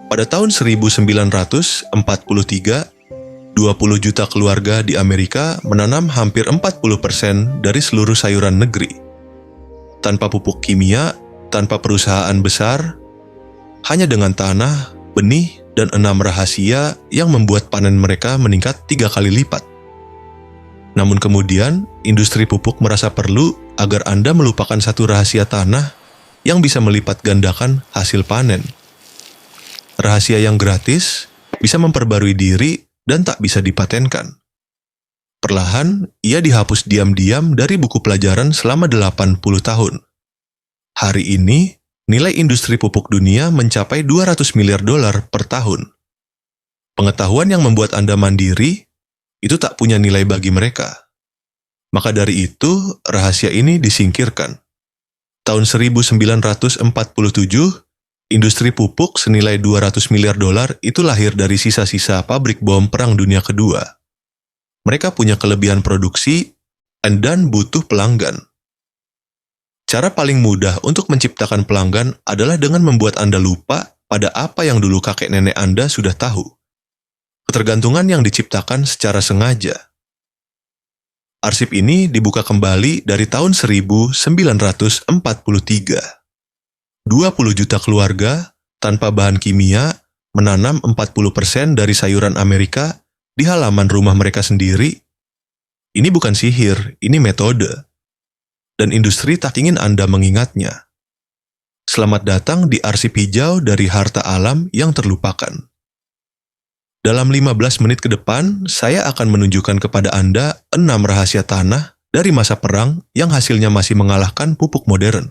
Pada tahun 1943, 20 juta keluarga di Amerika menanam hampir 40% dari seluruh sayuran negeri. Tanpa pupuk kimia, tanpa perusahaan besar, hanya dengan tanah, benih, dan 6 rahasia yang membuat panen mereka meningkat 3 kali lipat. Namun kemudian, industri pupuk merasa perlu agar Anda melupakan satu rahasia tanah yang bisa melipat gandakan hasil panen. Rahasia yang gratis, bisa memperbarui diri, dan tak bisa dipatenkan. Perlahan, ia dihapus diam-diam dari buku pelajaran selama 80 tahun. Hari ini, nilai industri pupuk dunia mencapai 200 miliar dolar per tahun. Pengetahuan yang membuat Anda mandiri, itu tak punya nilai bagi mereka. Maka dari itu, rahasia ini disingkirkan. Tahun 1947, industri pupuk senilai 200 miliar dolar itu lahir dari sisa-sisa pabrik bom Perang Dunia Kedua. Mereka punya kelebihan produksi dan butuh pelanggan. Cara paling mudah untuk menciptakan pelanggan adalah dengan membuat Anda lupa pada apa yang dulu kakek nenek Anda sudah tahu. Ketergantungan yang diciptakan secara sengaja. Arsip ini dibuka kembali dari tahun 1943. 20 juta keluarga tanpa bahan kimia menanam 40% dari sayuran Amerika di halaman rumah mereka sendiri. Ini bukan sihir, ini metode. Dan industri tak ingin Anda mengingatnya. Selamat datang di arsip hijau dari harta alam yang terlupakan. Dalam 15 menit ke depan, saya akan menunjukkan kepada Anda 6 rahasia tanah dari masa perang yang hasilnya masih mengalahkan pupuk modern.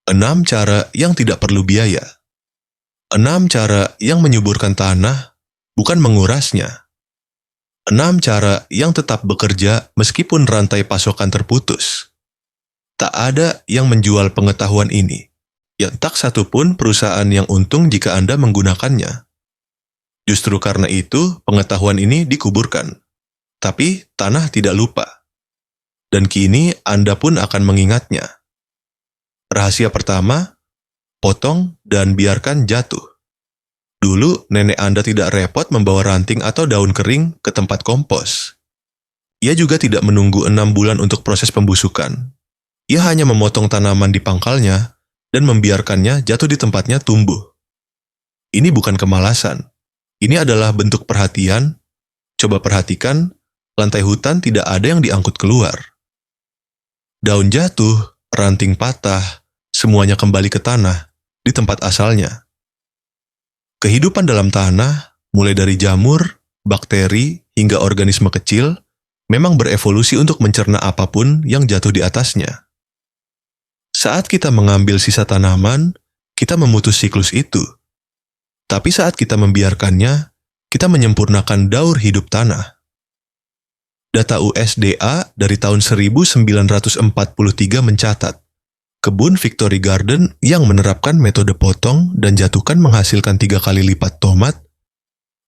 6 cara yang tidak perlu biaya. 6 cara yang menyuburkan tanah, bukan mengurasnya. 6 cara yang tetap bekerja meskipun rantai pasokan terputus. Tak ada yang menjual pengetahuan ini. Ya, tak satu pun perusahaan yang untung jika Anda menggunakannya. Justru karena itu, pengetahuan ini dikuburkan. Tapi tanah tidak lupa. Dan kini Anda pun akan mengingatnya. Rahasia pertama, potong dan biarkan jatuh. Dulu, nenek Anda tidak repot membawa ranting atau daun kering ke tempat kompos. Ia juga tidak menunggu 6 bulan untuk proses pembusukan. Ia hanya memotong tanaman di pangkalnya dan membiarkannya jatuh di tempatnya tumbuh. Ini bukan kemalasan. Ini adalah bentuk perhatian. Coba perhatikan, lantai hutan tidak ada yang diangkut keluar. Daun jatuh, ranting patah, semuanya kembali ke tanah, di tempat asalnya. Kehidupan dalam tanah, mulai dari jamur, bakteri, hingga organisme kecil, memang berevolusi untuk mencerna apapun yang jatuh di atasnya. Saat kita mengambil sisa tanaman, kita memutus siklus itu. Tapi saat kita membiarkannya, kita menyempurnakan daur hidup tanah. Data USDA dari tahun 1943 mencatat, kebun Victory Garden yang menerapkan metode potong dan jatuhkan menghasilkan 3 kali lipat tomat,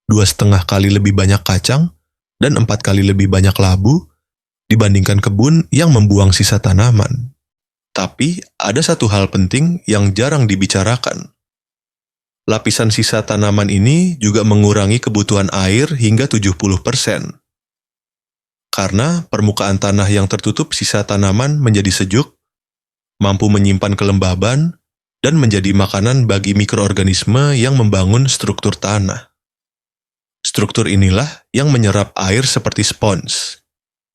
2,5 kali lebih banyak kacang, dan 4 kali lebih banyak labu dibandingkan kebun yang membuang sisa tanaman. Tapi ada satu hal penting yang jarang dibicarakan. Lapisan sisa tanaman ini juga mengurangi kebutuhan air hingga 70%. Karena permukaan tanah yang tertutup sisa tanaman menjadi sejuk, mampu menyimpan kelembaban, dan menjadi makanan bagi mikroorganisme yang membangun struktur tanah. Struktur inilah yang menyerap air seperti spons.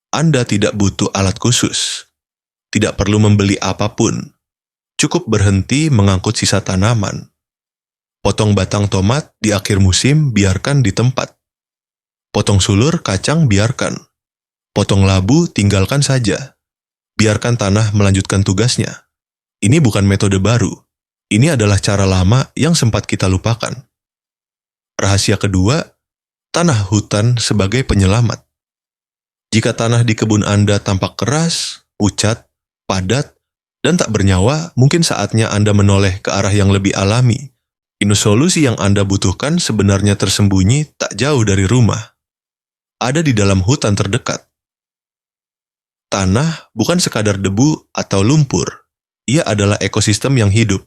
Anda tidak butuh alat khusus. Tidak perlu membeli apapun. Cukup berhenti mengangkut sisa tanaman. Potong batang tomat di akhir musim, biarkan di tempat. Potong sulur kacang, biarkan. Potong labu, tinggalkan saja. Biarkan tanah melanjutkan tugasnya. Ini bukan metode baru. Ini adalah cara lama yang sempat kita lupakan. Rahasia kedua, tanah hutan sebagai penyelamat. Jika tanah di kebun Anda tampak keras, pucat, padat, dan tak bernyawa, mungkin saatnya Anda menoleh ke arah yang lebih alami. Solusi yang Anda butuhkan sebenarnya tersembunyi tak jauh dari rumah. Ada di dalam hutan terdekat. Tanah bukan sekadar debu atau lumpur. Ia adalah ekosistem yang hidup.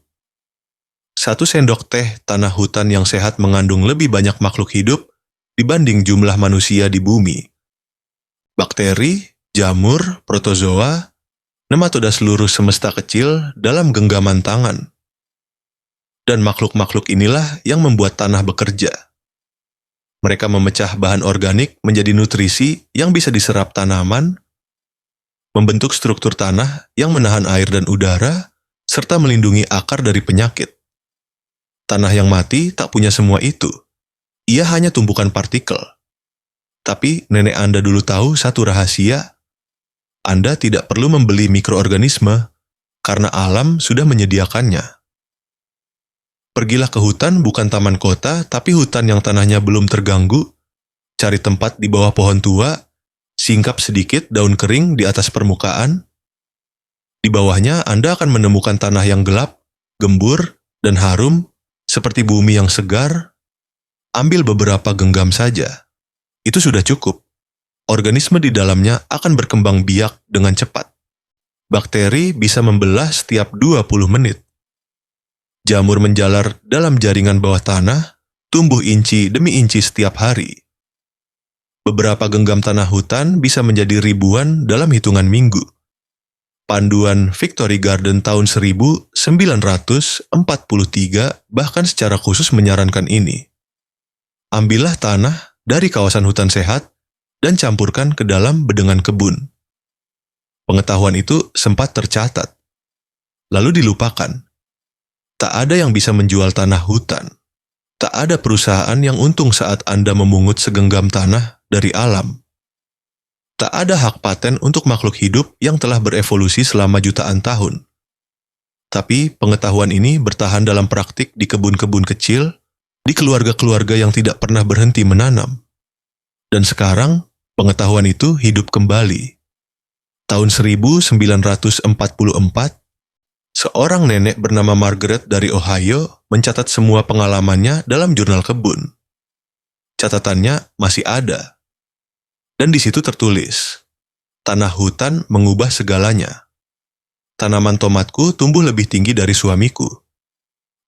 1 sendok teh tanah hutan yang sehat mengandung lebih banyak makhluk hidup dibanding jumlah manusia di bumi. Bakteri, jamur, protozoa, nematoda seluruh semesta kecil dalam genggaman tangan. Dan makhluk-makhluk inilah yang membuat tanah bekerja. Mereka memecah bahan organik menjadi nutrisi yang bisa diserap tanaman, membentuk struktur tanah yang menahan air dan udara, serta melindungi akar dari penyakit. Tanah yang mati tak punya semua itu. Ia hanya tumpukan partikel. Tapi nenek Anda dulu tahu satu rahasia. Anda tidak perlu membeli mikroorganisme, karena alam sudah menyediakannya. Pergilah ke hutan bukan taman kota, tapi hutan yang tanahnya belum terganggu. Cari tempat di bawah pohon tua, singkap sedikit daun kering di atas permukaan. Di bawahnya Anda akan menemukan tanah yang gelap, gembur, dan harum, seperti bumi yang segar. Ambil beberapa genggam saja. Itu sudah cukup. Organisme di dalamnya akan berkembang biak dengan cepat. Bakteri bisa membelah setiap 20 menit. Jamur menjalar dalam jaringan bawah tanah, tumbuh inci demi inci setiap hari. Beberapa genggam tanah hutan bisa menjadi ribuan dalam hitungan minggu. Panduan Victory Garden tahun 1943 bahkan secara khusus menyarankan ini. Ambillah tanah dari kawasan hutan sehat dan campurkan ke dalam bedengan kebun. Pengetahuan itu sempat tercatat, lalu dilupakan. Tak ada yang bisa menjual tanah hutan. Tak ada perusahaan yang untung saat Anda memungut segenggam tanah dari alam. Tak ada hak paten untuk makhluk hidup yang telah berevolusi selama jutaan tahun. Tapi pengetahuan ini bertahan dalam praktik di kebun-kebun kecil, di keluarga-keluarga yang tidak pernah berhenti menanam. Dan sekarang, pengetahuan itu hidup kembali. Tahun 1944, seorang nenek bernama Margaret dari Ohio mencatat semua pengalamannya dalam jurnal kebun. Catatannya masih ada. Dan di situ tertulis, tanah hutan mengubah segalanya. Tanaman tomatku tumbuh lebih tinggi dari suamiku.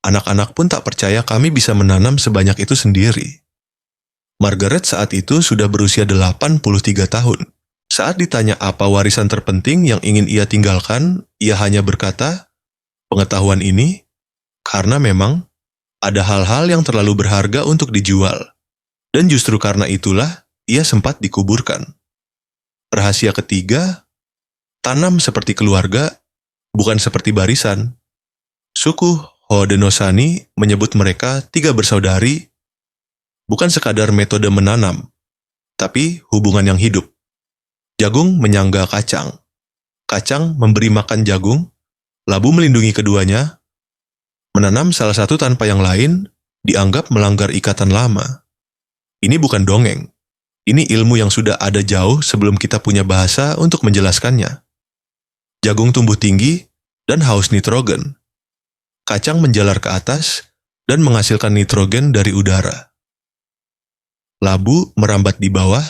Anak-anak pun tak percaya kami bisa menanam sebanyak itu sendiri. Margaret saat itu sudah berusia 83 tahun. Saat ditanya apa warisan terpenting yang ingin ia tinggalkan, ia hanya berkata, pengetahuan ini, karena memang ada hal-hal yang terlalu berharga untuk dijual. Dan justru karena itulah, ia sempat dikuburkan. Rahasia ketiga, tanam seperti keluarga, bukan seperti barisan. Suku Haudenosaunee menyebut mereka 3 bersaudari, bukan sekadar metode menanam, tapi hubungan yang hidup. Jagung menyangga kacang. Kacang memberi makan jagung, labu melindungi keduanya. Menanam salah satu tanpa yang lain dianggap melanggar ikatan lama. Ini bukan dongeng. Ini ilmu yang sudah ada jauh sebelum kita punya bahasa untuk menjelaskannya. Jagung tumbuh tinggi dan haus nitrogen. Kacang menjalar ke atas dan menghasilkan nitrogen dari udara. Labu merambat di bawah,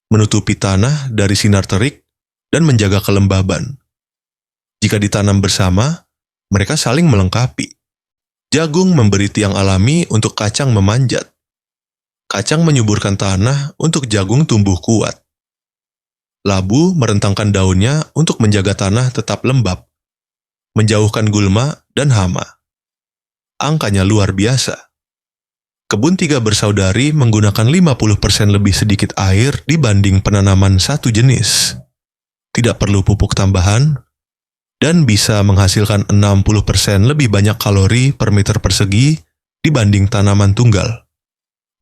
menutupi tanah dari sinar terik dan menjaga kelembaban. Jika ditanam bersama, mereka saling melengkapi. Jagung memberi tiang alami untuk kacang memanjat. Kacang menyuburkan tanah untuk jagung tumbuh kuat. Labu merentangkan daunnya untuk menjaga tanah tetap lembab, menjauhkan gulma dan hama. Angkanya luar biasa. Kebun 3 bersaudari menggunakan 50% lebih sedikit air dibanding penanaman satu jenis. Tidak perlu pupuk tambahan, dan bisa menghasilkan 60% lebih banyak kalori per meter persegi dibanding tanaman tunggal.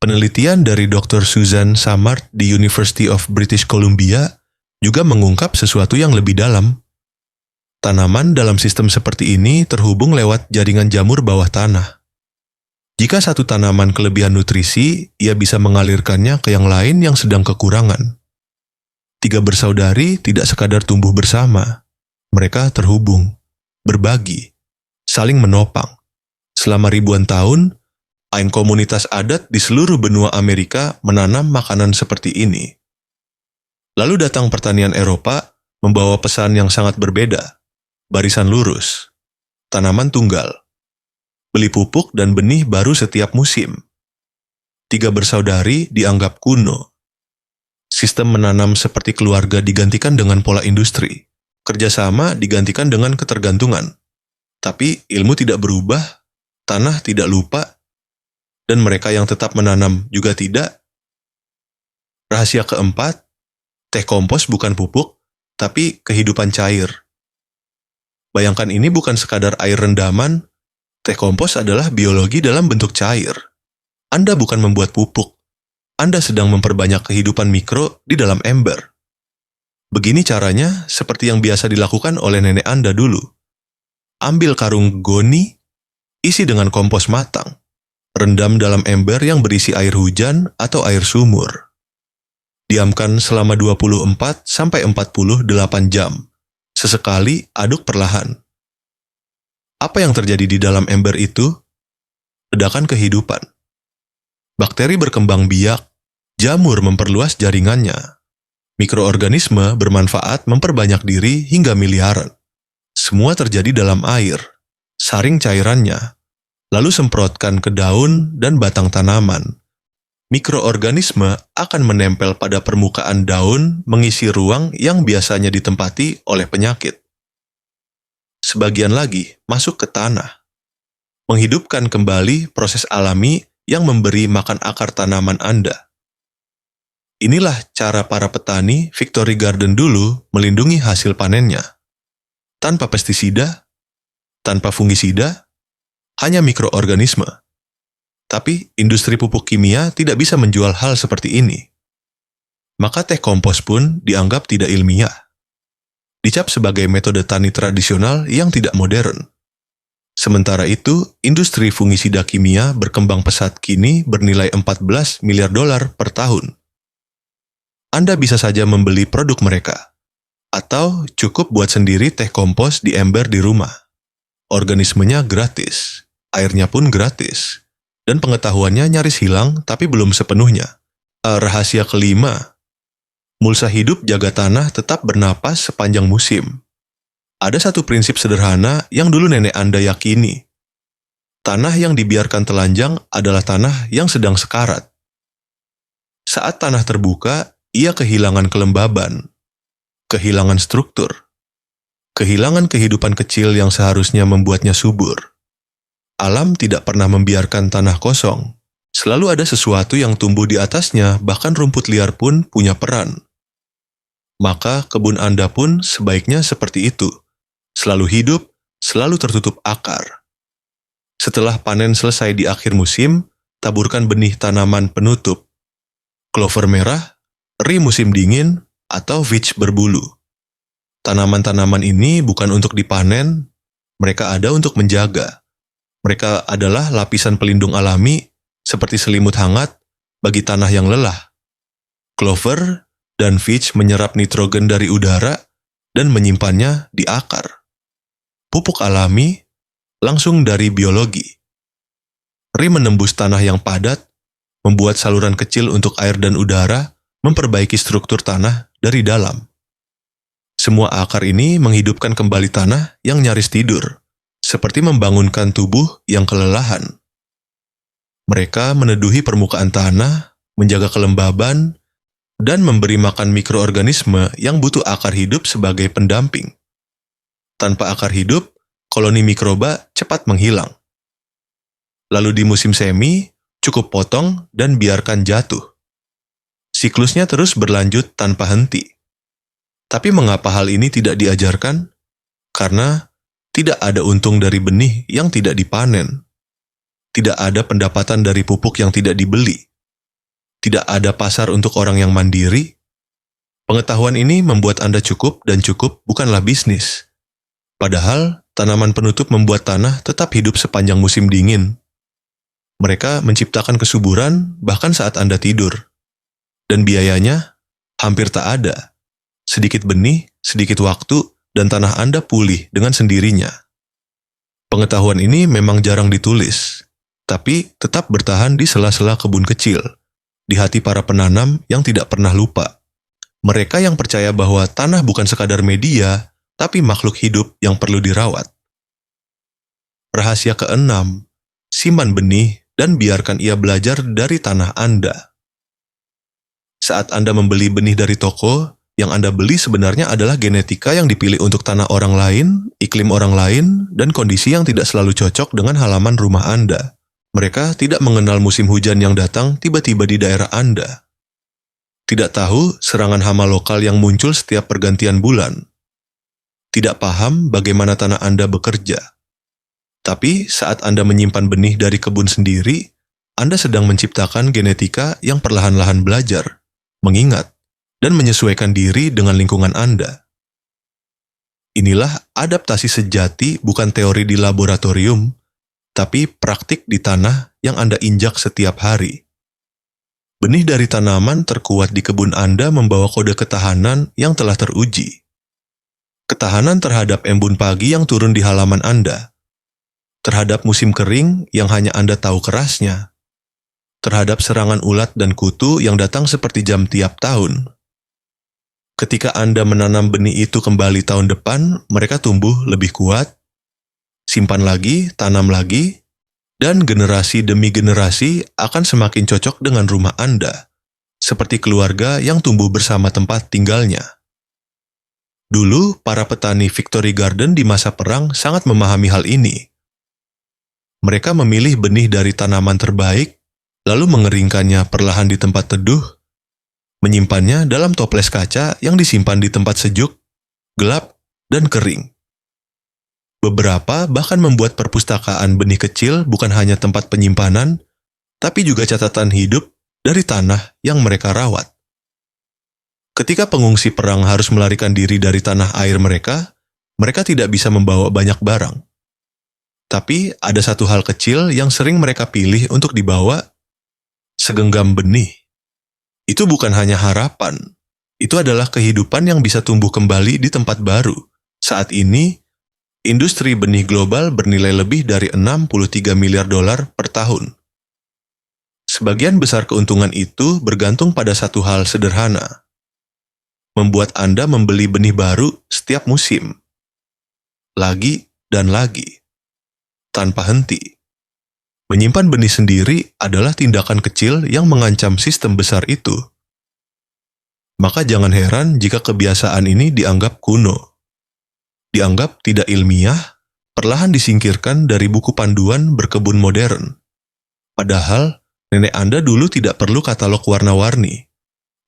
Penelitian dari Dr. Susan Samard di University of British Columbia juga mengungkap sesuatu yang lebih dalam. Tanaman dalam sistem seperti ini terhubung lewat jaringan jamur bawah tanah. Jika satu tanaman kelebihan nutrisi, ia bisa mengalirkannya ke yang lain yang sedang kekurangan. 3 bersaudari tidak sekadar tumbuh bersama. Mereka terhubung, berbagi, saling menopang. Selama ribuan tahun, komunitas adat di seluruh benua Amerika menanam makanan seperti ini. Lalu datang pertanian Eropa membawa pesan yang sangat berbeda. Barisan lurus, tanaman tunggal. beli pupuk dan benih baru setiap musim. 3 bersaudari dianggap kuno. Sistem menanam seperti keluarga digantikan dengan pola industri. Kerjasama digantikan dengan ketergantungan. Tapi ilmu tidak berubah, tanah tidak lupa, dan mereka yang tetap menanam juga tidak. Rahasia keempat, teh kompos bukan pupuk, tapi kehidupan cair. Bayangkan ini bukan sekadar air rendaman, teh kompos adalah biologi dalam bentuk cair. Anda bukan membuat pupuk, Anda sedang memperbanyak kehidupan mikro di dalam ember. Begini caranya seperti yang biasa dilakukan oleh nenek Anda dulu. Ambil karung goni, isi dengan kompos matang, rendam dalam ember yang berisi air hujan atau air sumur. Diamkan selama 24-48 jam. Sesekali aduk perlahan. Apa yang terjadi di dalam ember itu? Ledakan kehidupan. Bakteri berkembang biak, jamur memperluas jaringannya. Mikroorganisme bermanfaat memperbanyak diri hingga miliaran. Semua terjadi dalam air. Saring cairannya, lalu semprotkan ke daun dan batang tanaman. Mikroorganisme akan menempel pada permukaan daun, mengisi ruang yang biasanya ditempati oleh penyakit. Sebagian lagi masuk ke tanah, menghidupkan kembali proses alami yang memberi makan akar tanaman Anda. Inilah cara para petani Victory Garden dulu melindungi hasil panennya. Tanpa pestisida, tanpa fungisida, hanya mikroorganisme. Tapi industri pupuk kimia tidak bisa menjual hal seperti ini. Maka teh kompos pun dianggap tidak ilmiah. Dicap sebagai metode tani tradisional yang tidak modern. Sementara itu, industri fungisida kimia berkembang pesat kini bernilai 14 miliar dolar per tahun. Anda bisa saja membeli produk mereka, atau cukup buat sendiri teh kompos di ember di rumah. Organismenya gratis, airnya pun gratis. Dan pengetahuannya nyaris hilang tapi belum sepenuhnya. Rahasia kelima, mulsa hidup jaga tanah tetap bernapas sepanjang musim. Ada satu prinsip sederhana yang dulu nenek Anda yakini. Tanah yang dibiarkan telanjang adalah tanah yang sedang sekarat. Saat tanah terbuka, ia kehilangan kelembaban, kehilangan struktur, kehilangan kehidupan kecil yang seharusnya membuatnya subur. Alam tidak pernah membiarkan tanah kosong. Selalu ada sesuatu yang tumbuh di atasnya, bahkan rumput liar pun punya peran. Maka kebun Anda pun sebaiknya seperti itu. Selalu hidup, selalu tertutup akar. Setelah panen selesai di akhir musim, taburkan benih tanaman penutup. Clover merah, eri musim dingin, atau veach berbulu. Tanaman-tanaman ini bukan untuk dipanen, mereka ada untuk menjaga. Mereka adalah lapisan pelindung alami seperti selimut hangat bagi tanah yang lelah. Clover dan veach menyerap nitrogen dari udara dan menyimpannya di akar. Pupuk alami langsung dari biologi. Eri menembus tanah yang padat, membuat saluran kecil untuk air dan udara, memperbaiki struktur tanah dari dalam. Semua akar ini menghidupkan kembali tanah yang nyaris tidur, seperti membangunkan tubuh yang kelelahan. Mereka meneduhi permukaan tanah, menjaga kelembaban, dan memberi makan mikroorganisme yang butuh akar hidup sebagai pendamping. Tanpa akar hidup, koloni mikroba cepat menghilang. Lalu di musim semi, cukup potong dan biarkan jatuh. Siklusnya terus berlanjut tanpa henti. Tapi mengapa hal ini tidak diajarkan? Karena tidak ada untung dari benih yang tidak dipanen. Tidak ada pendapatan dari pupuk yang tidak dibeli. Tidak ada pasar untuk orang yang mandiri. Pengetahuan ini membuat Anda cukup dan cukup bukanlah bisnis. Padahal, tanaman penutup membuat tanah tetap hidup sepanjang musim dingin. Mereka menciptakan kesuburan bahkan saat Anda tidur. Dan biayanya hampir tak ada. Sedikit benih, sedikit waktu, dan tanah Anda pulih dengan sendirinya. Pengetahuan ini memang jarang ditulis, tapi tetap bertahan di sela-sela kebun kecil, di hati para penanam yang tidak pernah lupa. Mereka yang percaya bahwa tanah bukan sekadar media, tapi makhluk hidup yang perlu dirawat. Rahasia keenam, simpan benih, dan biarkan ia belajar dari tanah Anda. Saat Anda membeli benih dari toko, yang Anda beli sebenarnya adalah genetika yang dipilih untuk tanah orang lain, iklim orang lain, dan kondisi yang tidak selalu cocok dengan halaman rumah Anda. Mereka tidak mengenal musim hujan yang datang tiba-tiba di daerah Anda. Tidak tahu serangan hama lokal yang muncul setiap pergantian bulan. Tidak paham bagaimana tanah Anda bekerja. Tapi saat Anda menyimpan benih dari kebun sendiri, Anda sedang menciptakan genetika yang perlahan-lahan belajar, mengingat, dan menyesuaikan diri dengan lingkungan Anda. Inilah adaptasi sejati, bukan teori di laboratorium, tapi praktik di tanah yang Anda injak setiap hari. Benih dari tanaman terkuat di kebun Anda membawa kode ketahanan yang telah teruji. Ketahanan terhadap embun pagi yang turun di halaman Anda, terhadap musim kering yang hanya Anda tahu kerasnya, terhadap serangan ulat dan kutu yang datang seperti jam tiap tahun. Ketika Anda menanam benih itu kembali tahun depan, mereka tumbuh lebih kuat, simpan lagi, tanam lagi, dan generasi demi generasi akan semakin cocok dengan rumah Anda, seperti keluarga yang tumbuh bersama tempat tinggalnya. Dulu, para petani Victory Garden di masa perang sangat memahami hal ini. Mereka memilih benih dari tanaman terbaik, lalu mengeringkannya perlahan di tempat teduh, menyimpannya dalam toples kaca yang disimpan di tempat sejuk, gelap, dan kering. Beberapa bahkan membuat perpustakaan benih kecil, bukan hanya tempat penyimpanan, tapi juga catatan hidup dari tanah yang mereka rawat. Ketika pengungsi perang harus melarikan diri dari tanah air mereka tidak bisa membawa banyak barang. Tapi ada satu hal kecil yang sering mereka pilih untuk dibawa, segenggam benih. Itu bukan hanya harapan, itu adalah kehidupan yang bisa tumbuh kembali di tempat baru. Saat ini, industri benih global bernilai lebih dari 63 miliar dolar per tahun. Sebagian besar keuntungan itu bergantung pada satu hal sederhana. Membuat Anda membeli benih baru setiap musim. Lagi dan lagi. Tanpa henti. Menyimpan benih sendiri adalah tindakan kecil yang mengancam sistem besar itu. Maka jangan heran jika kebiasaan ini dianggap kuno. Dianggap tidak ilmiah, perlahan disingkirkan dari buku panduan berkebun modern. Padahal, nenek Anda dulu tidak perlu katalog warna-warni.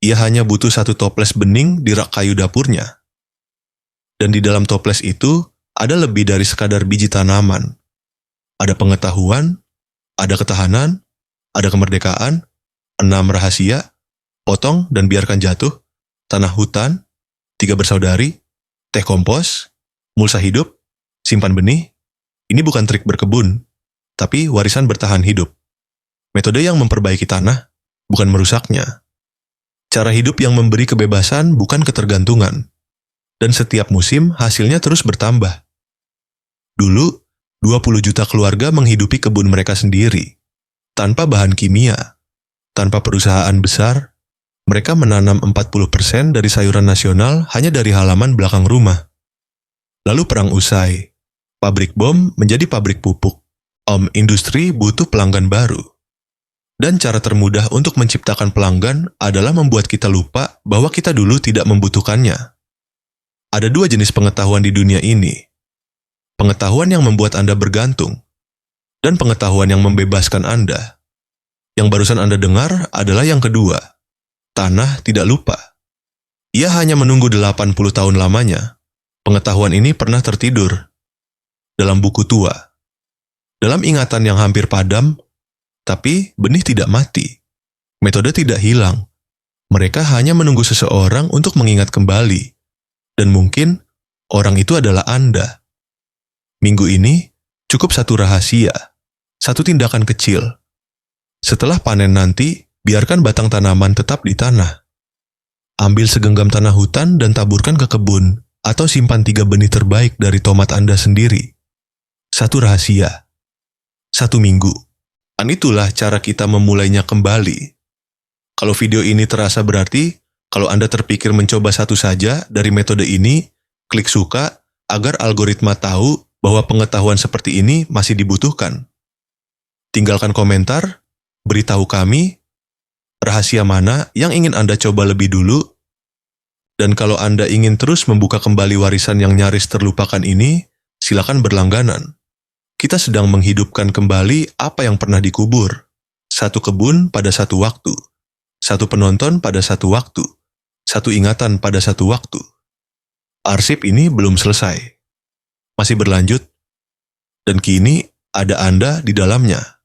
Ia hanya butuh satu toples bening di rak kayu dapurnya. Dan di dalam toples itu, ada lebih dari sekadar biji tanaman. Ada pengetahuan, ada ketahanan, ada kemerdekaan, 6 rahasia, potong dan biarkan jatuh, tanah hutan, 3 bersaudari, teh kompos, mulsa hidup, simpan benih. Ini bukan trik berkebun, tapi warisan bertahan hidup. Metode yang memperbaiki tanah, bukan merusaknya. Cara hidup yang memberi kebebasan, bukan ketergantungan. Dan setiap musim hasilnya terus bertambah. Dulu, 20 juta keluarga menghidupi kebun mereka sendiri. Tanpa bahan kimia, tanpa perusahaan besar, mereka menanam 40% dari sayuran nasional hanya dari halaman belakang rumah. Lalu perang usai, pabrik bom menjadi pabrik pupuk. Industri butuh pelanggan baru. Dan cara termudah untuk menciptakan pelanggan adalah membuat kita lupa bahwa kita dulu tidak membutuhkannya. Ada 2 jenis pengetahuan di dunia ini. Pengetahuan yang membuat Anda bergantung, dan pengetahuan yang membebaskan Anda. Yang barusan Anda dengar adalah yang kedua. Tanah tidak lupa. Ia hanya menunggu 80 tahun lamanya. Pengetahuan ini pernah tertidur dalam buku tua, dalam ingatan yang hampir padam, tapi benih tidak mati. Metode tidak hilang. Mereka hanya menunggu seseorang untuk mengingat kembali. Dan mungkin orang itu adalah Anda. Minggu ini cukup satu rahasia, satu tindakan kecil. Setelah panen nanti, biarkan batang tanaman tetap di tanah. Ambil segenggam tanah hutan dan taburkan ke kebun, atau simpan 3 benih terbaik dari tomat Anda sendiri. Satu rahasia. 1 minggu. Dan itulah cara kita memulainya kembali. Kalau video ini terasa berarti, kalau Anda terpikir mencoba satu saja dari metode ini, klik suka agar algoritma tahu bahwa pengetahuan seperti ini masih dibutuhkan. Tinggalkan komentar, beritahu kami, rahasia mana yang ingin Anda coba lebih dulu, dan kalau Anda ingin terus membuka kembali warisan yang nyaris terlupakan ini, silakan berlangganan. Kita sedang menghidupkan kembali apa yang pernah dikubur. Satu kebun pada satu waktu. Satu penonton pada satu waktu. Satu ingatan pada satu waktu. Arsip ini belum selesai. Masih berlanjut. Dan kini ada Anda di dalamnya.